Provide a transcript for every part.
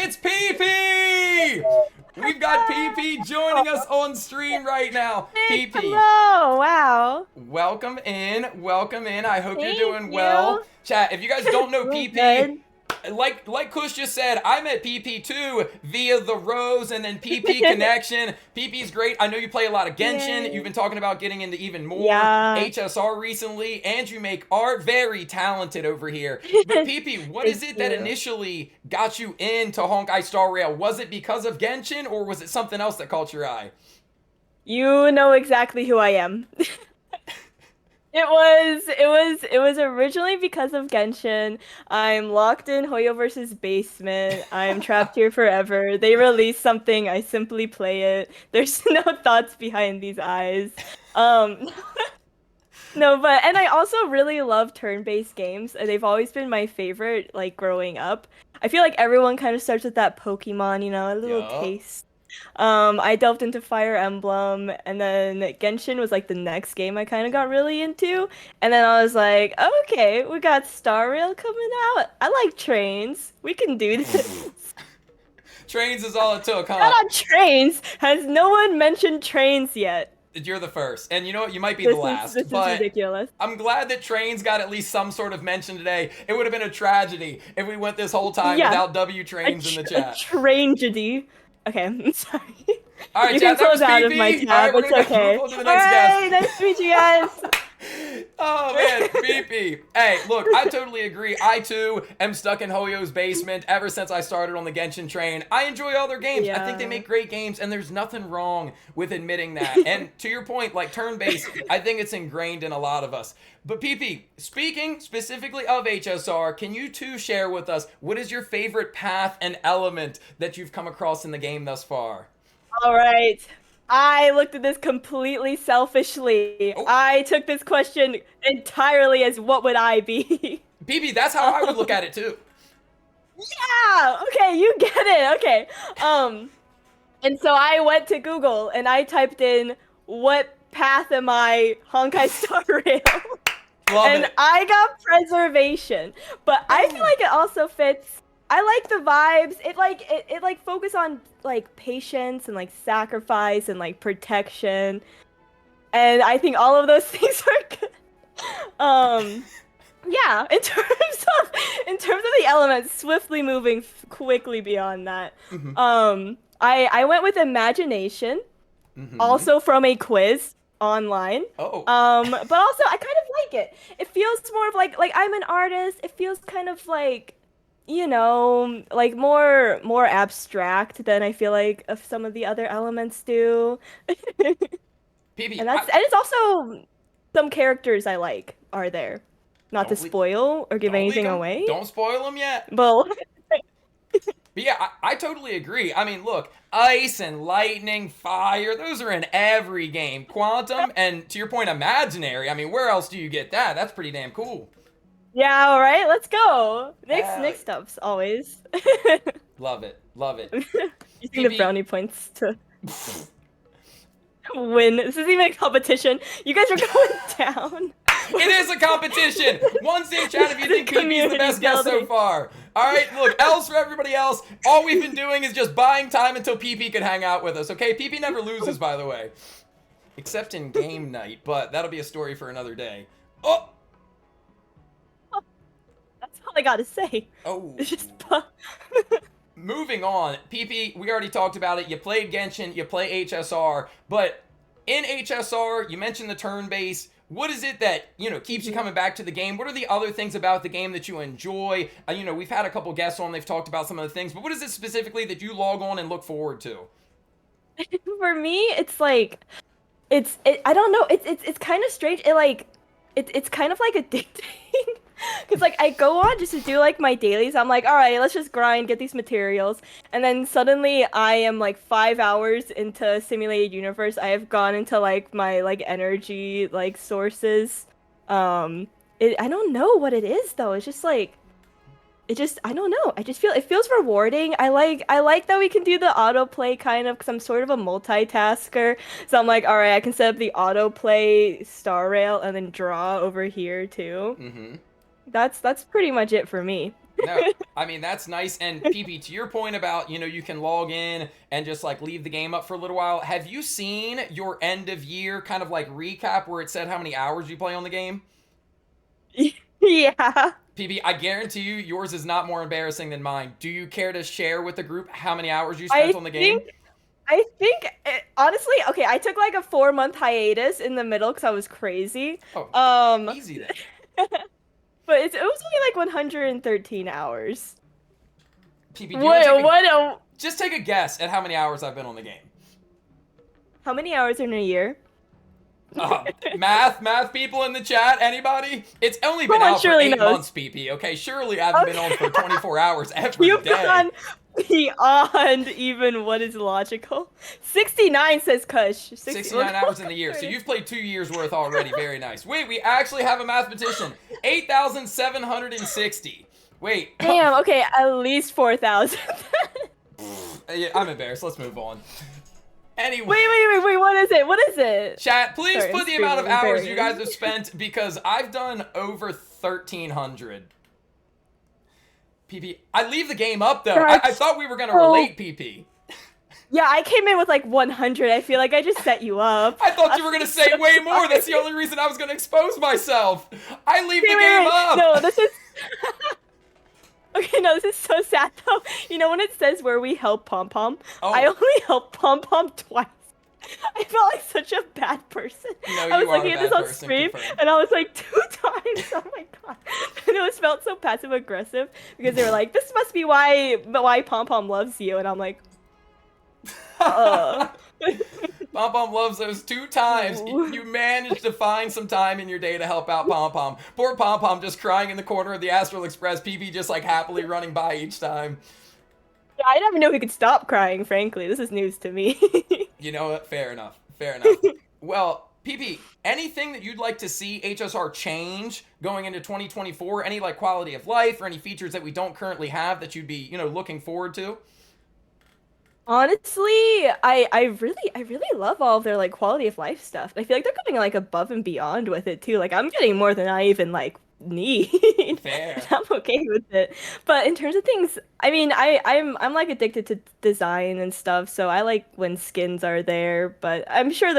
It's PP! We've got PP joining us on stream right now. PP, Hello! Wow. welcome in. Welcome in. I hope you're Thank doing well. you. Chat, if you guys don't know Doing PP, good. like Kush just said, I met PP too via the Rose and then PP connection. PP's great. I know you play a lot of Genshin. Yay. You've been talking about getting into even more Yeah. HSR recently, and you make art. Very talented over here. But PP, what is Thank it that you. initially got you into Honkai Star Rail? Was it because of Genshin, or was it something else that caught your eye? You know exactly who I am. It was originally because of Genshin. I'm locked in Hoyo versus Basement. I'm trapped here forever. They release something, I simply play it. There's no thoughts behind these eyes. Um no, but and I also really love turn-based games. They've always been my favorite, like growing up. I feel like everyone kind of starts with that Pokemon, a little Yup. taste. I delved into Fire Emblem, and then Genshin was like the next game I kind of got really into. And then I was like, okay, we got Star Rail coming out. I like trains. We can do this. Trains is all it took, Not huh? on trains. Has no one mentioned trains yet? You're the first. And you know what? You might be the This is last. this is But ridiculous. I'm glad that trains got at least some sort of mention today. It would have been a tragedy if we went this whole time Yeah, without W trains in the a chat. tragedy. Okay, I'm sorry. All right, You can chat, that was close out of my PP. All right, tab. we're It's going to move okay. on to the All next guest. right, nice to meet you guys. Oh man, BP. Hey, look, I totally agree. I too am stuck in Hoyo's basement ever since I started on the Genshin train. I enjoy all their games. I think they Yeah. make great games, and there's nothing wrong with admitting that. And to your point, like turn-based, I think it's ingrained in a lot of us. But PP, speaking specifically of HSR, can you two share with us what is your favorite path and element that you've come across in the game thus far? All right. I looked at this completely selfishly. Oh, I took this question entirely as what would I be? PP, that's how I would look at it too. Yeah, okay, you get it. Okay. Um, and so I went to Google and I typed in what path am I Honkai Star Rail? Love And it. I got preservation. But I feel Oh. like it also fits. I like the vibes. It like focus on like patience and like sacrifice and like protection. And I think all of those things are good. Um yeah, in terms of the elements, swiftly moving quickly beyond that. Mm-hmm. I went with imagination, Mm-hmm. also from a quiz online. Oh. But also I kind of like it. It feels more of like I'm an artist. It feels kind of like, like more abstract than I feel like of some of the other elements do. PP, And it's also some characters I like are there. Not to don't leak, spoil or give don't leak anything them. away, Don't spoil them yet. but But yeah, I totally agree. I mean, look, ice and lightning, fire, those are in every game. Quantum, and to your point, imaginary. I mean, where else do you get that? That's pretty damn cool. yeah, all right, let's go. Hell, Next ups always. love it. Love it. Using the PP, brownie points to win. This isn't even a competition. You guys are going down. it is a competition. One say chat if you It's a think PP's the community best guest so building. far. All right, look, else for everybody else, all we've been doing is just buying time until PP could hang out with us, okay? PP never loses, by the way. Except in game night, but that'll be a story for another day. Oh! That's all I gotta say. Oh. It's just Moving on, PP, we already talked about it. You played Genshin, you play HSR, but in HSR, you mentioned the turn base. What is it that, keeps you coming back to the game? What are the other things about the game that you enjoy? We've had a couple guests on, they've talked about some of the things, but what is it specifically that you log on and look forward to? for me, it's like I don't know. It's kind of strange. It's kind of like addicting. Because like I go on just to do like my dailies. I'm like, all right, let's just grind, get these materials, and then suddenly I am like 5 hours into simulated universe. I have gone into like my like energy like sources. I don't know what it is though. It's just like I don't know. I just feel it feels rewarding. I like that we can do the autoplay kind of because I'm sort of a multitasker. So I'm like, all right, I can set up the autoplay star rail and then draw over here too. Mm-hmm. That's pretty much it for me. No, I mean that's nice. And PP, to your point about you can log in and just like leave the game up for a little while. Have you seen your end of year kind of like recap where it said how many hours you play on the game? Yeah. PB, I guarantee you yours is not more embarrassing than mine. Do you care to share with the group how many hours you spent I on the game? think honestly, okay, I took like a 4 month hiatus in the middle because I was crazy. Oh, Um, easy then. but it was only like 113 hours. PB, do you want to What just take a guess at how many hours I've been on the game? how many hours in a year? Math people in the chat, anybody? It's only been Someone out for surely 8 months, knows. PP. Okay, surely I haven't been on for Okay. 24 hours every You've day. gone beyond even what is logical. 69 says Kush. 69 hours in the year. So you've played 2 years worth already. Very nice. Wait, we actually have a mathematician. 8,760. Wait. Damn, okay, at least 4,000. Yeah, I'm embarrassed. Let's move on. Anyway. Wait, what is it? What is it? Chat, please Sorry, put I'm the amount of screaming, hours you very- guys have spent because I've done over 1,300. PP, I leave the game up though. I thought we were gonna relate, PP. Yeah, I came in with like 100. I feel like I just set you up. I thought you were gonna say way more. That's the only reason I was gonna expose myself. I leave the game up. No, this is. Okay, no, this is so sad though. You know when it says where we help Pom Pom? Oh. I only helped Pom Pom twice. I felt like such a bad person. No, I was you are looking a at this bad on person, stream, confirmed. and I was like 2 times. Oh my god! And it was felt so passive aggressive because they were like, "This must be why Pom Pom loves you," and I'm like, Pom Pom loves those 2 times. You managed to find some time in your day to help out Pom Pom. Poor Pom Pom just crying in the corner of the Astral Express. PP just like happily running by each time. Yeah, I never knew he could stop crying. Frankly, this is news to me. You know what? Fair enough. Fair enough. Well, PP, anything that you'd like to see HSR change going into 2024? Any like quality of life or any features that we don't currently have that you'd be, looking forward to? Honestly, I really love all of their like quality of life stuff. I feel like they're going like above and beyond with it too. Like I'm getting more than I even like need. Fair. I'm okay with it. But in terms of things, I mean, I'm like addicted to design and stuff, so I like when skins are there, but I'm sure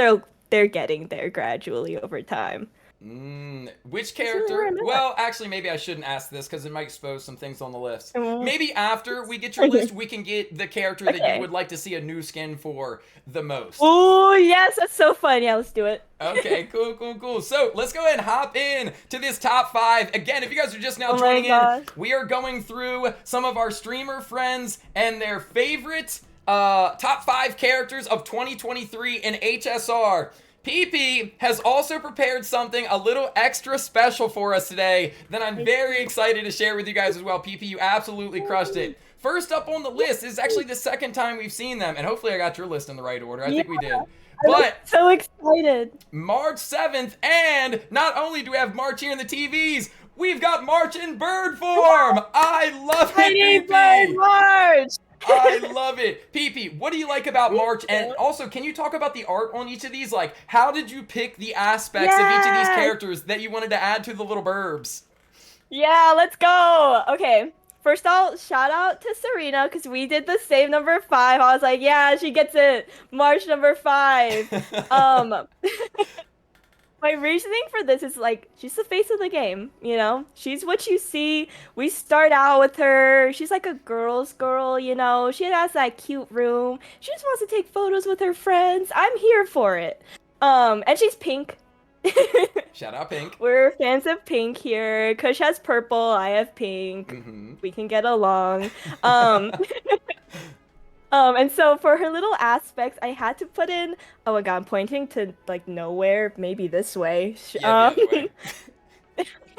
they're getting there gradually over time. Which That's really where character? I'm at. Well, actually, maybe I shouldn't ask this because it might expose some things on the list. Mm. Maybe after we get your list, we can get the character that you Okay. would like to see a new skin for the most. Oh, yes, that's so fun. Yeah, let's do it. Okay, cool. So let's go ahead and hop in to this top 5. Again, if you guys are just now Oh my joining in, gosh. we are going through some of our streamer friends and their favorite top 5 characters of 2023 in HSR. PP has also prepared something a little extra special for us today that I'm very excited to share with you guys as well. PP, you absolutely crushed it. First up on the list, this is actually the second time we've seen them, and hopefully I got your list in the right order. I think we did. I'm But so excited. March 7th, and not only do we have March here in the TVs, we've got March in bird form. I love it, Tiny PP. Bird March. I love it. PP, what do you like about March? And also, can you talk about the art on each of these? Like, how did you pick the aspects of each of these Yes. characters that you wanted to add to the little burbs? Yeah, let's go. Okay. First, I'll shout out to Serena because we did the same number 5. I was like, yeah, she gets it. March number 5. My reasoning for this is like she's the face of the game, you know? She's what you see. We start out with her. She's like a girl's girl, you know? She has that cute room. She just wants to take photos with her friends. I'm here for it. And she's pink. Shout out Pink. We're fans of pink here. Kush has purple, I have pink. Mm-hmm. We can get along. And so for her little aspects, I had to put in. Oh my god, I'm pointing to like nowhere. Maybe this way. Yeah, the other way.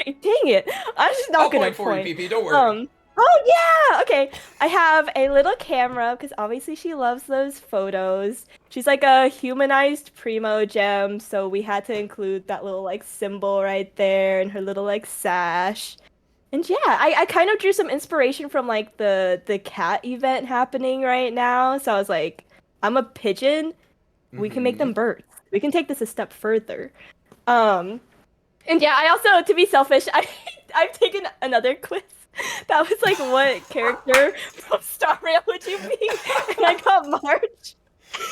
Dang it! I'm just not I'll gonna point for you, PP. Don't worry. Oh yeah. Okay. I have a little camera because obviously she loves those photos. She's like a humanized primo gem, so we had to include that little like symbol right there and her little like sash. And yeah, I kind of drew some inspiration from like the cat event happening right now. So I was like, I'm a pigeon. We can make them birds. We can take this a step further. And yeah, I also, to be selfish, I've taken another quiz That was like, what character from Star Rail would you be? And I got March.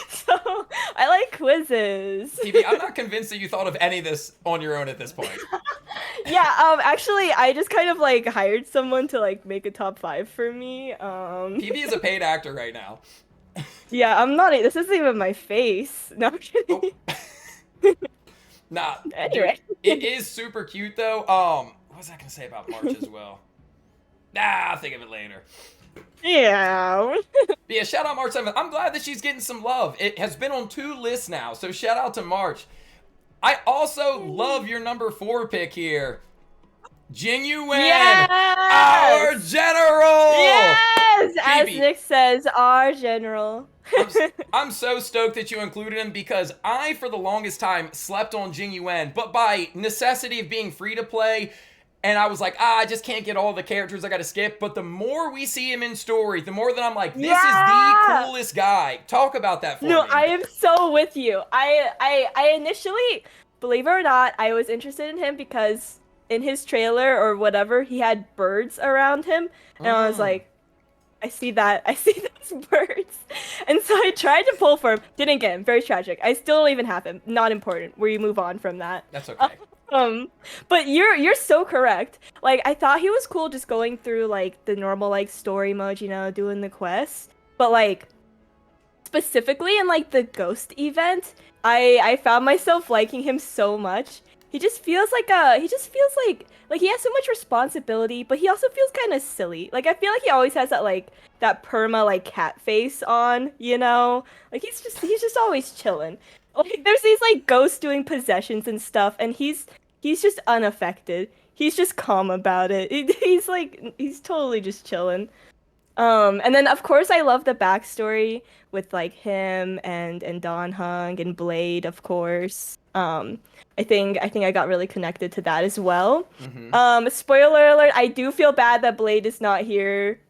So I like quizzes. PB, I'm not convinced that you thought of any of this on your own at this point. Yeah, actually I just kind of like hired someone to like make a top 5 for me. PB is a paid actor right now. Yeah, I'm not this isn't even my face. No, I'm Oh. kidding. Nah, Anyway. dude, it is super cute though. What was I gonna say about March as well? Nah, I'll think of it later. Yeah. But yeah, shout out March 7th. I'm glad that she's getting some love. It has been on 2 lists now, so shout out to March. I also love your number 4 pick here. Jing Yuan, Yes! our general! Yes! As Phoebe. Nick says, our general. I'm so stoked that you included him because I, for the longest time, slept on Jing Yuan, but by necessity of being free to play, and I was like, I just can't get all the characters I gotta skip. But the more we see him in story, the more that I'm like, this is the coolest guy. Talk about that for me. No, I am so with you. I initially, believe it or not, I was interested in him because in his trailer or whatever, he had birds around him, and I was like, I see those birds. And so I tried to pull for him, didn't get him. Very tragic. I still don't even have him. Not important. We move on from that. That's okay. But you're so correct. Like, I thought he was cool just going through like the normal like story mode, you know, doing the quests. But like specifically in like the ghost event, I found myself liking him so much. He just feels like he has so much responsibility, but he also feels kind of silly. Like, I feel like he always has that perma like cat face on, you know? Like, he's just always chilling. Like, there's these like ghosts doing possessions and stuff, and he's just unaffected. He's just calm about it. He's totally just chilling. And then of course I love the backstory with like him and Don Hung and Blade, of course. I think I got really connected to that as well. Spoiler alert, I do feel bad that Blade is not here.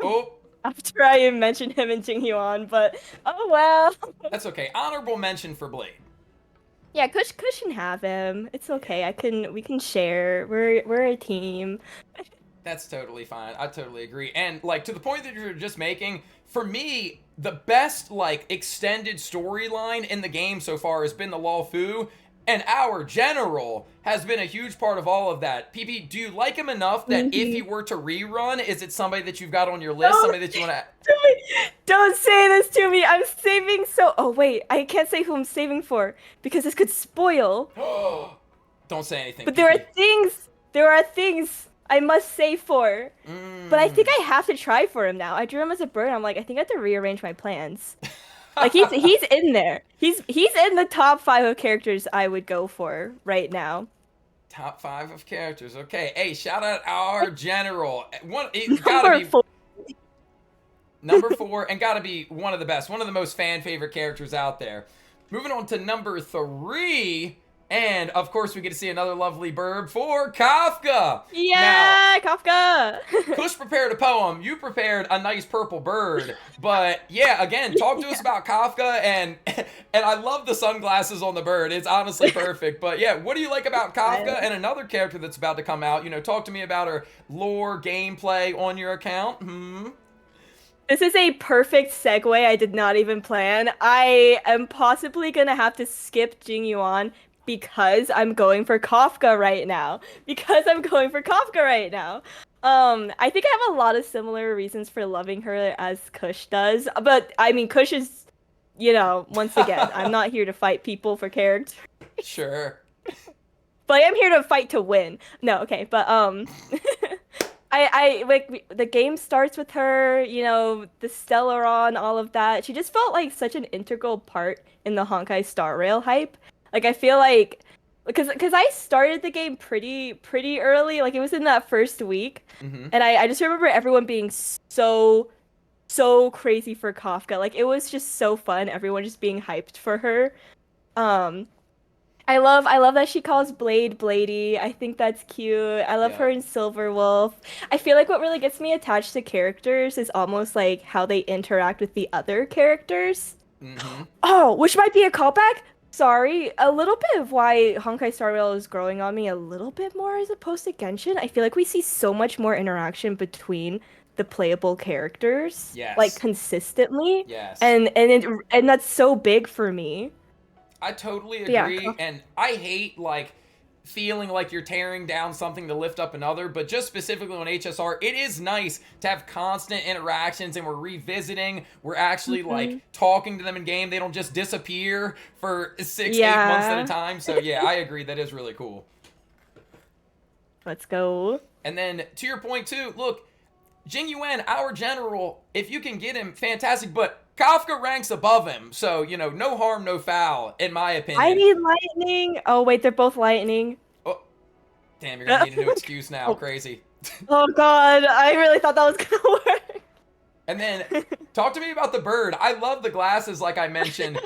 Oh. After I mentioned him in Jing Yuan, but oh well. That's okay. Honorable mention for Blade. Yeah, Kush can have him. It's okay. We can share. We're a team. That's totally fine. I totally agree. And like to the point that you're just making, for me, the best like extended storyline in the game so far has been the Law Fu, and our general has been a huge part of all of that. PP, do you like him enough that if he were to rerun, is it somebody that you've got on your list, somebody that you want to... Don't say this to me. I'm saving Oh, wait. I can't say who I'm saving for because this could spoil. Don't say anything. But PP. there are things I must save for. But I think I have to try for him now. I drew him as a bird. I'm like, I think I have to rearrange my plans. Like, he's in there. He's in the top 5 of characters I would go for right now. Top 5 of characters. Okay. Hey, shout out our general. It's gotta be number 4, and gotta be one of the best, one of the most fan favorite characters out there. Moving on to number 3, and of course we get to see another lovely burb for Kafka. Yeah, now, Kafka. Kush prepared a poem. You prepared a nice purple bird. But yeah, again, talk to us about Kafka, and I love the sunglasses on the bird. It's honestly perfect. But yeah, what do you like about Kafka and another character that's about to come out? You know, talk to me about her lore, gameplay on your account. This is a perfect segue I did not even plan. I am possibly gonna have to skip Jing Yuan because I'm going for Kafka right now. I think I have a lot of similar reasons for loving her as Kush does. But, I mean, Kush is, you know, once again, I'm not here to fight people for character. Sure. But I am here to fight to win. No, okay, but, I like the game starts with her, you know, the Stellaron, all of that. She just felt like such an integral part in the Honkai Star Rail hype. Like, I feel like because I started the game pretty early, like it was in that first week, and I just remember everyone being so crazy for Kafka. Like, it was just so fun, everyone just being hyped for her. I love that she calls Blade Bladey. I think that's cute. I love her in Silver Wolf. I feel like what really gets me attached to characters is almost like how they interact with the other characters. Oh, which might be a callback. Sorry, a little bit of why Honkai Star Rail is growing on me a little bit more as opposed to Genshin. I feel like we see so much more interaction between the playable characters, like Yes. consistently, Yes. and that's so big for me. I totally But yeah, agree, and I hate like feeling like you're tearing down something to lift up another, but just specifically on HSR, it is nice to have constant interactions and we're revisiting, we're actually like mhm. talking to them in game. They don't just disappear for 6, 8 months at a Yeah, time. So yeah, I agree. That is really cool. let's go. And then to your point too, look, Jing Yuan, our general, if you can get him, fantastic. But Kafka ranks above him, so no harm, no foul, in my I opinion. need lightning. Oh wait, they're both lightning. Oh, damn, you're gonna need a new excuse now. Oh, Crazy. oh God, I really thought that was gonna And then work. talk to me about the bird. I love the glasses, like I mentioned.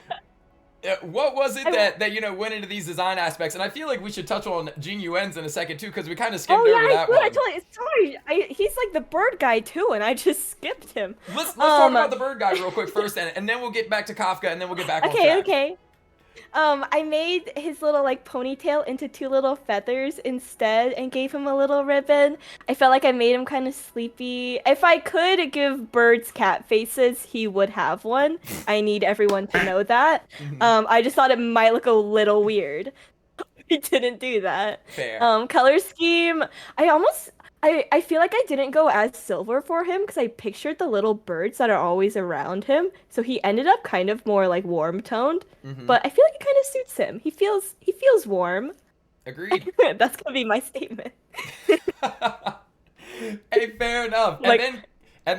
What was it I, that went into these design aspects? And I feel like we should touch on Jing Yuan's in a second too, because we kind of skimmed oh over yeah, I that could. I one. totally. Sorry, he's like the bird guy too, and I just skipped him. Let's talk Um. about the bird guy real quick first, and then we'll get back to Kafka, and then we'll get back on Okay. track. Okay. I made his little like ponytail into two little feathers instead and gave him a little ribbon. I felt like I made him kind of sleepy. If I could give birds cat faces, he would have one. I need everyone to know that. Mhm. I just thought it might look a little weird. We didn't do that. Fair. Color scheme. I almost I feel like I didn't go as silver for him because I pictured the little birds that are always around him. So he ended up kind of more like warm toned. Hmm. But I feel like it kind of suits him. He feels warm. Agreed. That's gonna be my statement. Hey, fair enough. And Like,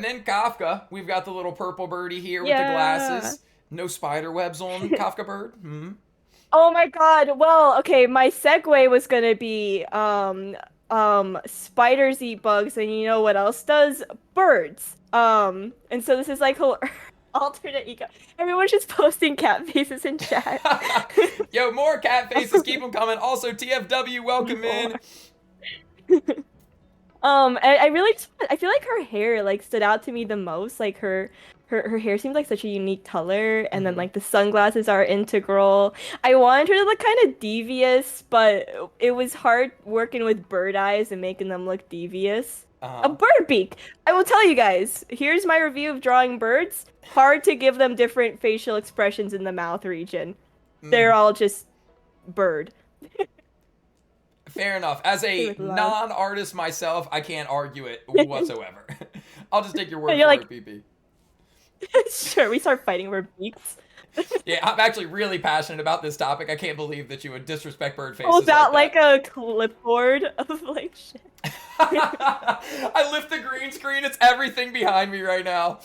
then Kafka, we've got the little purple birdie here with the yeah. glasses. No spider webs on Kafka bird. Hmm. Oh my God. Well, okay, my segue was gonna be spiders eat bugs, and you know what else does? Birds. And so this is like whole alternate eco. Everyone's just posting cat faces in chat. Yo, more cat faces. Keep them coming. Also, TFW, welcome in. More. I really I feel like her hair like stood out to me the most. Like her hair seemed like such a unique color, and then Hmm. like the sunglasses are integral. I wanted her to look kind of devious, but it was hard working with bird eyes and making them look devious. A Uh-huh. bird beak. I will tell you guys. Here's my review of drawing birds. Hard to give them different facial expressions in the mouth region. They're Mm. all just bird. Fair enough. As a With love. non-artist myself, I can't argue it whatsoever. I'll just take your word You're for like, it, PP. sure, we start fighting over beaks. Yeah, I'm actually really passionate about this topic. I can't believe that you would disrespect bird Pulls faces like out like that. a clipboard of like shit. I lift the green screen. It's everything behind me right now.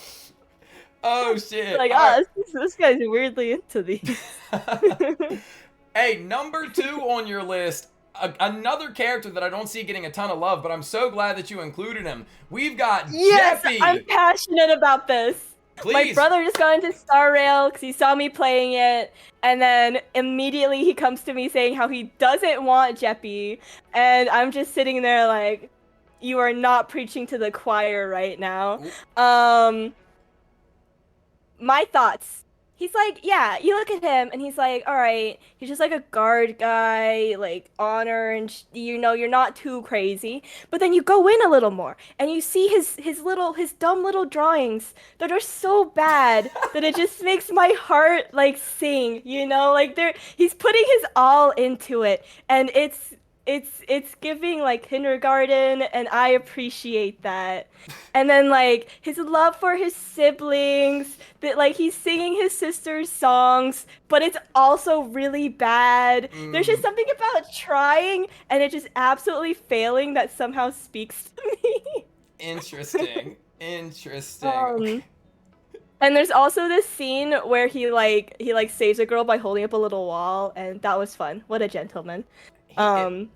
Oh shit. Like, All right. this guy's weirdly into these. Hey, number 2 on your list. Another character that I don't see getting a ton of love, but I'm so glad that you included him. We've got Yes, I'm Jeppy. passionate about this. My Please. brother just got into Star Rail because he saw me playing it, and then immediately he comes to me saying how he doesn't want Jeppy, and I'm just sitting there like, you are not preaching to the choir right now. Um, my thoughts. He's like, yeah, you look at him and he's like, all right, he's just like a guard guy, like honor and you're not too crazy. But then you go in a little more and you see his dumb little drawings that are so bad that it just makes my heart like sing, like he's putting his all into it and it's giving like kindergarten and I appreciate that. And then like his love for his siblings, that like he's singing his sister's songs, but it's also really bad. There's just Mm, something about trying and it just absolutely failing that somehow speaks to me. interesting. Interesting. Um, and there's also this scene where he like saves a girl by holding up a little wall, and that was fun. What a gentleman.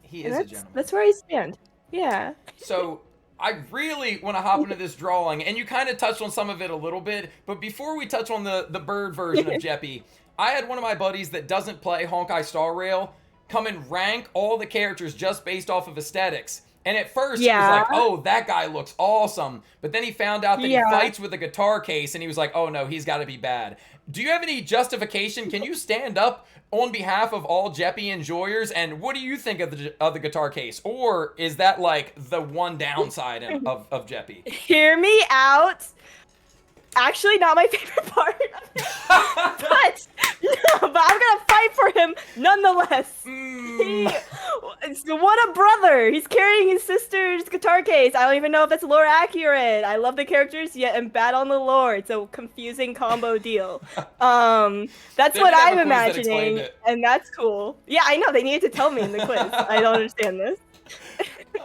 He And is a that's gentleman. that's where I stand. Yeah. So I really want to hop into this drawing, and you kind of touched on some of it a little bit. But before we touch on the bird version of Jeppy, I had one of my buddies that doesn't play Honkai Star Rail come and rank all the characters just based off of aesthetics. And at first he was Yeah. like, oh, that guy looks awesome. But then he found out that he Yeah. fights with a guitar case and he was like, oh no, he's got to be bad. Do you have any justification? Can you stand up on behalf of all Jeppy enjoyers? And what do you think of the guitar case? Or is that like the one downside of Jeppy? Hear me out. Actually, not my favorite part. but I'm gonna fight for him nonetheless. What a brother! He's carrying his sister's guitar case. I don't even know if that's lore accurate. I love the characters, yet am bad on the lore. It's a confusing combo deal. That's what I'm imagining, and that's cool. Yeah, I know they needed to tell me in the quiz. I don't understand this.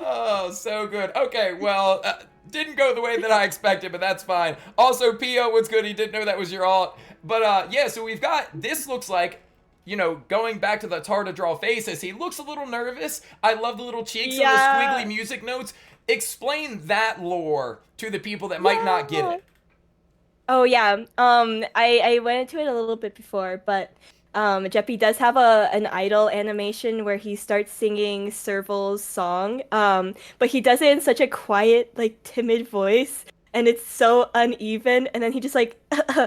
Oh, so good. Okay, well, didn't go the way that I expected, but that's fine. Also, Pio, what's good? He didn't know that was your alt. But yeah, so we've got, this looks like, you know, going back to the it's hard to draw faces, he looks a little nervous. I love the little cheeks and the squiggly music notes. Explain that lore to the people that might not get it. Oh yeah, I went into it a little bit before, but Jeppy does have an idol animation where he starts singing Serval's song, but he does it in such a quiet, like timid voice, and it's so uneven, and then he just like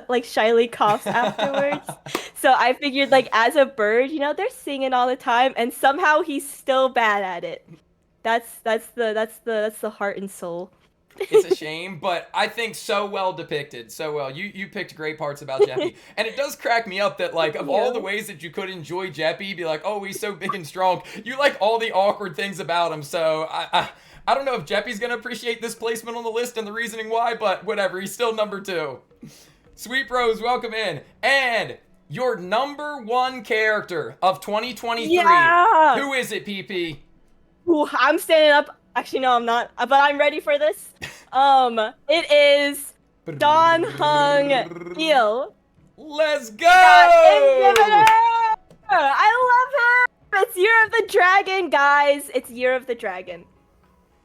like shyly coughs afterwards. So I figured like as a bird, you know, they're singing all the time, and somehow he's still bad at it. That's the heart and soul. It's a shame, but I think so well depicted. So well. You picked great parts about Jeppy. And it does crack me up that, like, of all the ways that you could enjoy Jeppy, be like, oh, he's so big and strong, you like all the awkward things about him. So I don't know if Jeppy's going to appreciate this placement on the list and the reasoning why, but whatever. He's still number 2. Sweet Rose, welcome in. And your number 1 character of 2023. Yeah! Who is it, PP? Ooh, I'm standing up. Actually, no, I'm not. But I'm ready for this. It is Don Hung Il. Let's go! I love him! It's Year of the Dragon, guys. It's Year of the Dragon.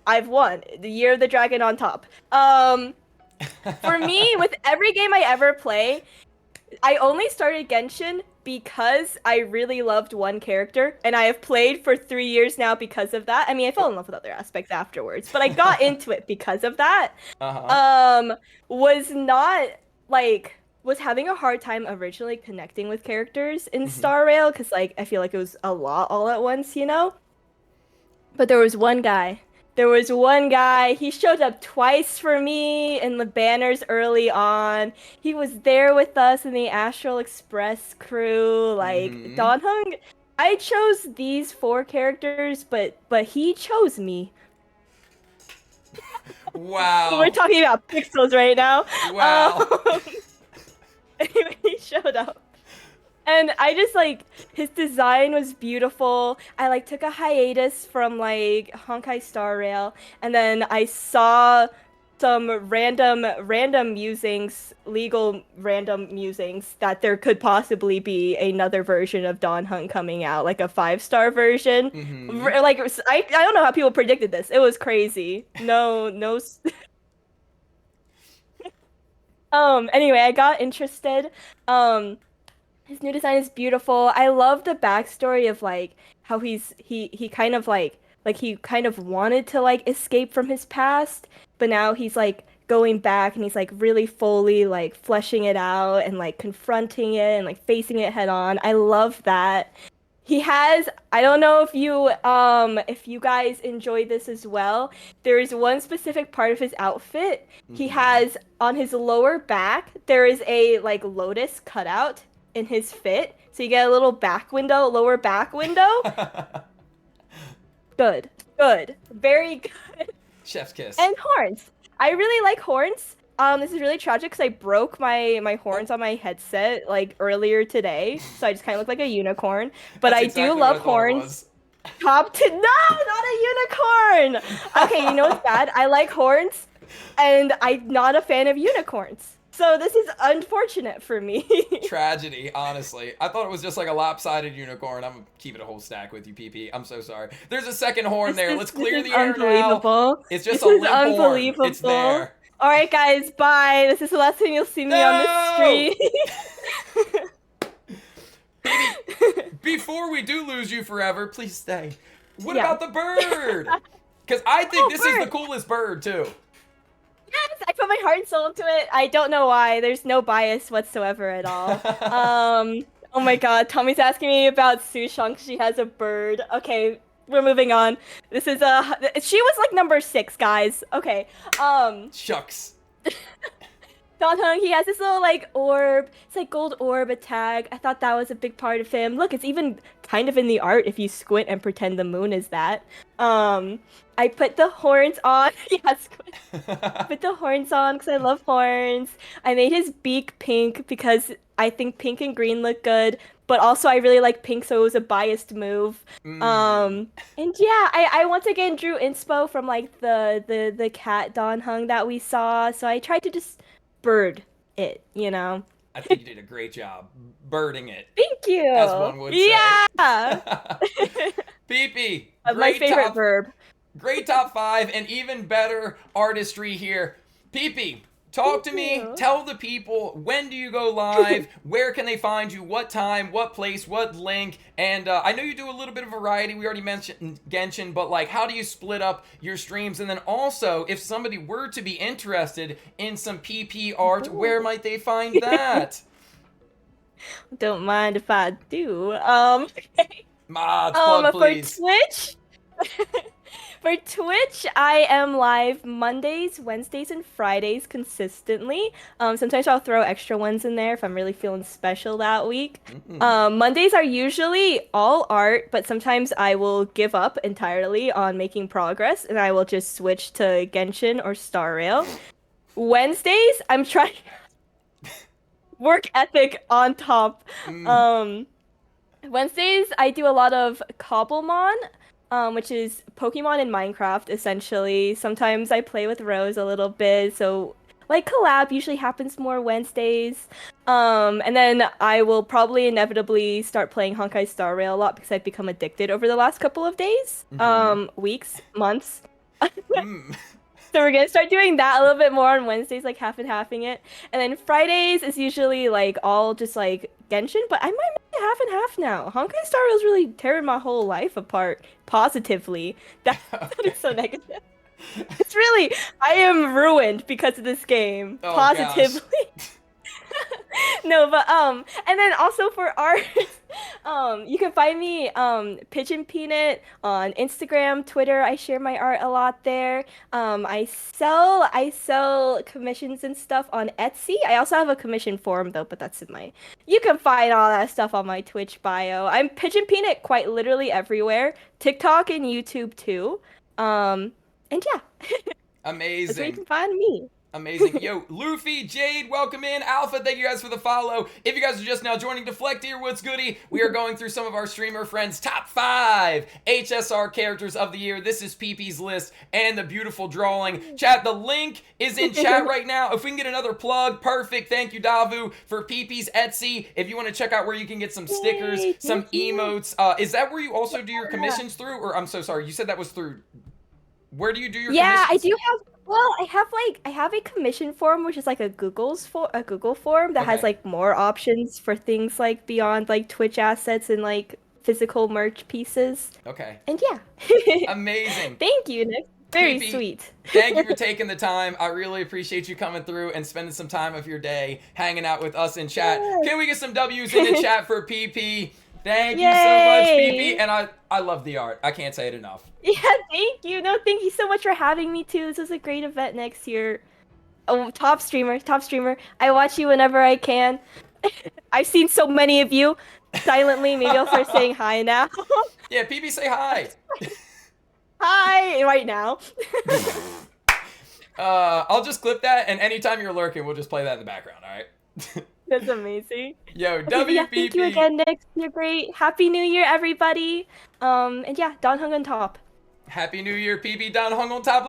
I've won. The Year of the Dragon on top. For me, with every game I ever play, I only started Genshin because I really loved one character, and I have played for 3 years now because of that. I mean, I fell in love with other aspects afterwards, but I got into it because of that. Was having a hard time originally connecting with characters in Star Rail, because like I feel like it was a lot all at once, you know? But there was one guy. He showed up twice for me in the banners early on. He was there with us in the Astral Express crew. Like, Don Hung, I chose these 4 characters, but he chose me. Wow. We're talking about pixels right now. Wow. Anyway, he showed up. And I just, like, his design was beautiful. I, like, took a hiatus from, like, Honkai Star Rail. And then I saw some random musings, legal random musings, that there could possibly be another version of Don Hung coming out, like a 5-star version. Like, I don't know how people predicted this. It was crazy. No. Anyway, I got interested. His new design is beautiful. I love the backstory of like how he kind of like he kind of wanted to like escape from his past, but now he's like going back and he's like really fully like fleshing it out and like confronting it and like facing it head on. I love that. He has, I don't know if you guys enjoy this as well. There is one specific part of his outfit. He has on his lower back, there is a like lotus cutout in his fit, so you get a little lower back window. Good, very good. Chef's kiss. And horns. I really like horns. This is really tragic because I broke my horns on my headset like earlier today, so I just kind of look like a unicorn. But I do love horns. Top to no, not a unicorn. Okay, you know what's bad? I like horns, and I'm not a fan of unicorns. So this is unfortunate for me. Tragedy, honestly. I thought it was just like a lopsided unicorn. I'm keeping a whole stack with you, PP. I'm so sorry. There's a second horn there. Let's clear the air now. It's just a limp horn. It's there. All right, guys. Bye. This is the last time you'll see me on this stream. Baby, before we do lose you forever, please stay. What about the bird? Because I think Oh, this is the bird. coolest bird too. Yes, I put my heart and soul into it. I don't know why. There's no bias whatsoever at all. Oh my God, Tommy's asking me about Sushong. She has a bird. Okay, we're moving on. This is she was like number 6, guys. Okay. Shucks. Don Hung, he has this little like orb. It's like gold orb a tag. I thought that was a big part of him. Look, it's even kind of in the art if you squint and pretend the moon is that. I put the horns on. Yeah, squint. Put the horns on because I love horns. I made his beak pink because I think pink and green look good, but also I really like pink, so it was a biased move. Mm. And yeah, I once again drew inspo from like the cat Don Hung that we saw, so I tried to just bird it, you know. I think you did a great job birding it, Thank as you. one would say. Yeah. PP, My favorite top verb. great top 5 and even better artistry here. PP, talk to Thank me. you. Tell the people, when do you go live? Where can they find you? What time? What place? What link? And I know you do a little bit of variety. We already mentioned Genshin, but like, how do you split up your streams? And then also, if somebody were to be interested in some PP art, where might they find that? Don't mind if I do. Okay. Mods, plug, For please. Twitch, for Twitch, I am live Mondays, Wednesdays, and Fridays consistently. Sometimes I'll throw extra ones in there if I'm really feeling special that week. Mondays are usually all art, but sometimes I will give up entirely on making progress and I will just switch to Genshin or Star Rail. Wednesdays, I'm trying work ethic on top. Wednesdays, I do a lot of Cobblemon, which is Pokemon in Minecraft, essentially. Sometimes I play with Rose a little bit, so like collab usually happens more Wednesdays. And then I will probably inevitably start playing Honkai Star Rail a lot because I've become addicted over the last couple of days, weeks, months. Mm. So we're gonna start doing that a little bit more on Wednesdays, like half and halving it. And then Fridays is usually like all just like Genshin, but I might make it half and half now. Honkai Star Rail's really tearing my whole life apart positively. That is so negative. It's really, I am ruined because of this game. Oh, Positively. gosh. No, but and then also for art, you can find me pigeonpeanit on Instagram, Twitter. I share my art a lot there. I sell commissions and stuff on Etsy. I also have a commission forum though, but that's in my. You can find all that stuff on my Twitch bio. I'm pigeonpeanit quite literally everywhere, TikTok and YouTube too. And yeah, that's where you Amazing. can find me. Amazing. Yo, Luffy, Jade, welcome in. Alpha, thank you guys for the follow. If you guys are just now joining, Deflect here, what's goody? We are going through some of our streamer friends' top 5 HSR characters of the year. This is PP's list and the beautiful drawing. Chat, the link is in chat right now. If we can get another plug, perfect. Thank you, Davu, for PP's Etsy. If you want to check out where you can get some stickers, Yay, some thank you. emotes. Is that where you also do your commissions through? Or I'm so sorry, you said that was through... Where do you do your Yeah, I commissions? do have. Well, I have a commission form, which is like a Google form that has Okay. like more options for things like beyond like Twitch assets and like physical merch pieces. Okay. And yeah. Amazing. Thank you, Nick. Very PP, sweet. thank you for taking the time. I really appreciate you coming through and spending some time of your day hanging out with us in chat. Yes. Can we get some W's in the chat for PP? Thank you so much, Yay! PP. And I love the art. I can't say it enough. Yeah, thank you. No, thank you so much for having me too. This is a great event next year. Oh, top streamer, top streamer. I watch you whenever I can. I've seen so many of you silently. Maybe I'll start saying hi now. Yeah, PP, say hi. Hi, right now. I'll just clip that, and anytime you're lurking, we'll just play that in the background, all right? That's amazing. Yo, Okay, but yeah, thank you WPP. again, Nick. You're great. Happy New Year, everybody. And yeah, Don Hung on top. Happy New Year, PP. Don hung on top.